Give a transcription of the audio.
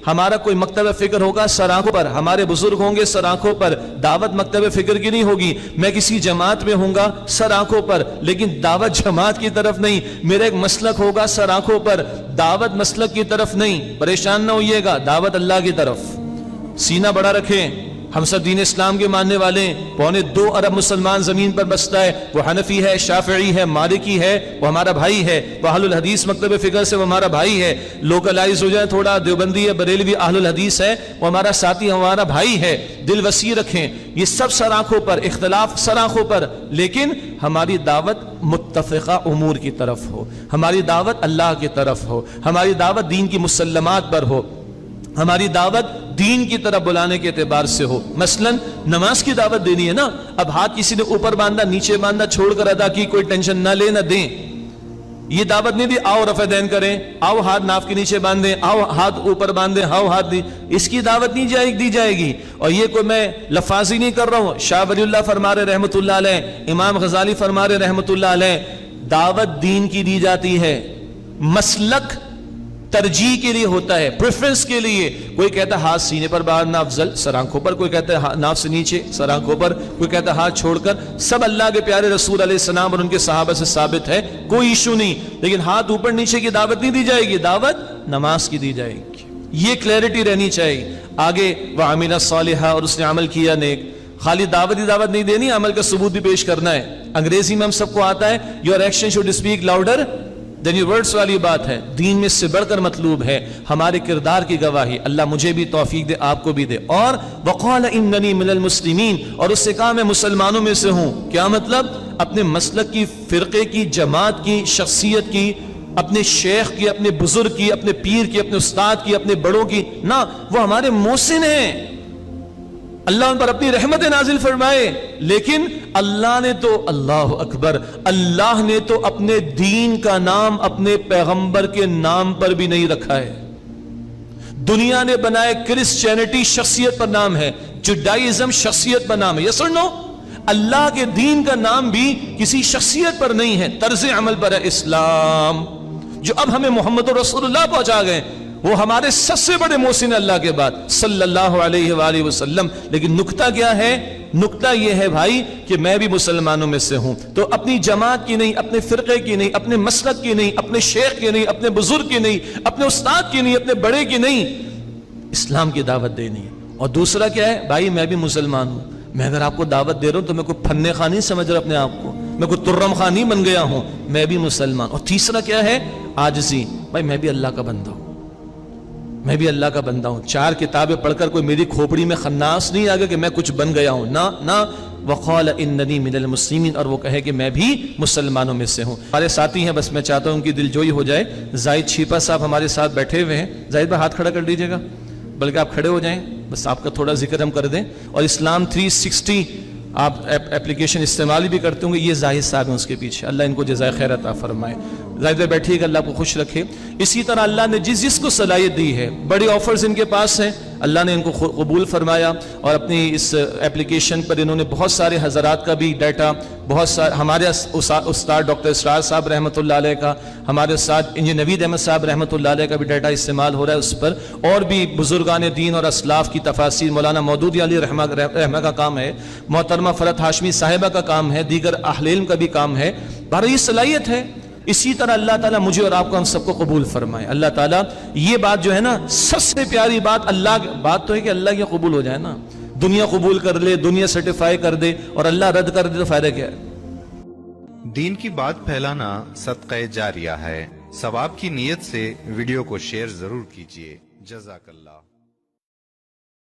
ہمارا کوئی مکتب فکر ہوگا سر آنکھوں پر, ہمارے بزرگ ہوں گے سر آنکھوں پر, دعوت مکتب فکر کی نہیں ہوگی. میں کسی جماعت میں ہوں گا سر آنکھوں پر, لیکن دعوت جماعت کی طرف نہیں. میرا ایک مسلک ہوگا سر آنکھوں پر, دعوت مسلک کی طرف نہیں. پریشان نہ ہوئیے گا, دعوت اللہ کی طرف. سینہ بڑا رکھیں. ہم سب دین اسلام کے ماننے والے ہیں. 2.25 ارب مسلمان زمین پر بستا ہے. وہ حنفی ہے, شافعی ہے, مالکی ہے, وہ ہمارا بھائی ہے. وہ اہل الحدیث مکتب فکر سے وہ ہمارا بھائی ہے. لوکلائز ہو جائے تھوڑا, دیوبندی ہے, بریلوی, اہل الحدیث ہے, وہ ہمارا ساتھی, ہمارا بھائی ہے. دل وسیع رکھیں. یہ سب سر آنکھوں پر, اختلاف سر آنکھوں پر, لیکن ہماری دعوت متفقہ امور کی طرف ہو. ہماری دعوت اللہ کی طرف ہو. ہماری دعوت دین کی مسلمات پر ہو. ہماری دعوت دین کی طرف بلانے کے اعتبار سے ہو. مثلا نماز کی دعوت دینی ہے نا, اب ہاتھ کسی نے اوپر باندھا, نیچے باندھا, چھوڑ کر ادا کی, کوئی ٹینشن نہ لے نہ دیں. یہ دعوت نہیں دی آؤ رفع دین کریں, آؤ ہاتھ ناف کے نیچے باندھیں, آؤ ہاتھ اوپر باندھیں, آؤ ہاتھ دی. اس کی دعوت نہیں دی جائے گی. اور یہ کوئی میں لفاظی نہیں کر رہا ہوں. شاہ ولی اللہ فرما رہے رحمت اللہ علیہ, امام غزالی فرما رہے رحمت اللہ علیہ, دعوت دین کی دی جاتی ہے. مسلک ترجیح کے لیے ہوتا ہے, پریفرنس کے لیے. کوئی کہتا ہے ہاتھ سینے پر باندھنا افضل, سر آنکھوں پر. کوئی کہتا ہے ناف سے نیچے, سر آنکھوں پر. کوئی کہتا ہے ہاتھ چھوڑ کر. سب اللہ کے پیارے رسول علیہ السلام اور ان کے صحابہ سے ثابت ہے, کوئی ایشو نہیں. لیکن ہاتھ اوپر نیچے کی دعوت نہیں دی جائے گی, دعوت نماز کی دی جائے گی. یہ کلیئرٹی رہنی چاہیے. آگے وَعَمِلَ صَالِحًا, اور اس نے عمل کیا نیک. خالی دعوت نہیں دینی, عمل کا ثبوت بھی پیش کرنا ہے. انگریزی میں ہم سب کو آتا ہے, your action should speak louder than your words والی بات ہے. دین میں اس سے بڑھ کر مطلوب ہے ہمارے کردار کی گواہی. اللہ مجھے بھی توفیق دے, آپ کو بھی دے. اور وَقَالَ إِنَّنِي مِنَ الْمُسْلِمِينَ, اور اس سے کہا میں مسلمانوں میں سے ہوں. کیا مطلب؟ اپنے مسلک کی, فرقے کی, جماعت کی, شخصیت کی, اپنے شیخ کی, اپنے بزرگ کی, اپنے پیر کی, اپنے استاد کی, اپنے بڑوں کی نہ, وہ ہمارے محسن ہیں. اللہ ان پر اپنی رحمت نازل فرمائے. لیکن اللہ نے تو, اللہ اکبر, اللہ نے تو اپنے دین کا نام اپنے پیغمبر کے نام پر بھی نہیں رکھا ہے. دنیا نے بنائے کرسچینٹی شخصیت پر نام ہے, جوڈائزم شخصیت پر نام ہے. یس اور نو؟ اللہ کے دین کا نام بھی کسی شخصیت پر نہیں ہے, طرز عمل پر ہے. اسلام جو اب ہمیں محمد رسول اللہ پہنچا گئے, وہ ہمارے سب سے بڑے محسن اللہ کے بعد صلی اللہ علیہ وآلہ وسلم. لیکن نکتہ کیا ہے؟ نکتہ یہ ہے بھائی کہ میں بھی مسلمانوں میں سے ہوں. تو اپنی جماعت کی نہیں, اپنے فرقے کی نہیں, اپنے مسلک کی نہیں, اپنے شیخ کی نہیں, اپنے بزرگ کی نہیں, اپنے استاد کی نہیں, اپنے بڑے کی نہیں, اسلام کی دعوت دینی ہے. اور دوسرا کیا ہے بھائی, میں بھی مسلمان ہوں. میں اگر آپ کو دعوت دے رہا ہوں تو میں کوئی پھنے خان نہیں سمجھ رہا اپنے آپ کو, میں کوئی ترم خان نہیں بن گیا ہوں, میں بھی مسلمان. اور تیسرا کیا ہے؟ عاجزی. بھائی میں بھی اللہ کا بندہ ہوں, میں بھی اللہ کا بندہ ہوں. 4 کتابیں پڑھ کر کوئی میری کھوپڑی میں خناس نہیں آ گیا کہ میں کچھ بن گیا ہوں. نہ وقال اننی من المسلمین, اور وہ کہے کہ میں بھی مسلمانوں میں سے ہوں. ہمارے ساتھی ہیں, بس میں چاہتا ہوں ان کی دل جوئی ہو جائے. زاہد چھیپا صاحب ہمارے ساتھ بیٹھے ہوئے ہیں. زاہد بھائی ہاتھ کھڑا کر دیجیے گا, بلکہ آپ کھڑے ہو جائیں, بس آپ کا تھوڑا ذکر ہم کر دیں. اور اسلام 360 آپ اپلیکیشن استعمال بھی کرتے ہوں گے, یہ زاہد صاحب ہیں اس کے پیچھے. اللہ ان کو جزائے خیر عطا فرمائے. زاہد بھائی بیٹھیے گا, اللہ کو خوش رکھے. اسی طرح اللہ نے جس کو صلاحیت دی ہے, بڑی آفرز ان کے پاس ہیں, اللہ نے ان کو قبول فرمایا. اور اپنی اس اپلیکیشن پر انہوں نے بہت سارے حضرات کا بھی ڈیٹا, بہت سارے ہمارے استاد ڈاکٹر اسرار صاحب رحمۃ اللہ علیہ کا, ہمارے استاد انجینئر نوید احمد صاحب رحمۃ اللہ علیہ کا بھی ڈیٹا استعمال ہو رہا ہے اس پر. اور بھی بزرگان دین اور اسلاف کی تفاسیر, مولانا مودودی علی رحمہ کا کام ہے, محترمہ فرحت ہاشمی صاحبہ کا کام ہے, دیگر اہل علم کا بھی کام ہے. بہرحال یہ صلاحیت ہے. اسی طرح اللہ تعالیٰ مجھے اور آپ کو, ہم سب کو قبول فرمائے. اللہ تعالیٰ یہ بات جو ہے نا, سب سے پیاری بات, اللہ بات تو ہے کہ اللہ کی قبول ہو جائے نا. دنیا قبول کر لے, دنیا سرٹیفائی کر دے, اور اللہ رد کر دے تو فائدہ کیا ہے؟ دین کی بات پھیلانا صدقہ جاریہ ہے. ثواب کی نیت سے ویڈیو کو شیئر ضرور کیجیے. جزاک اللہ.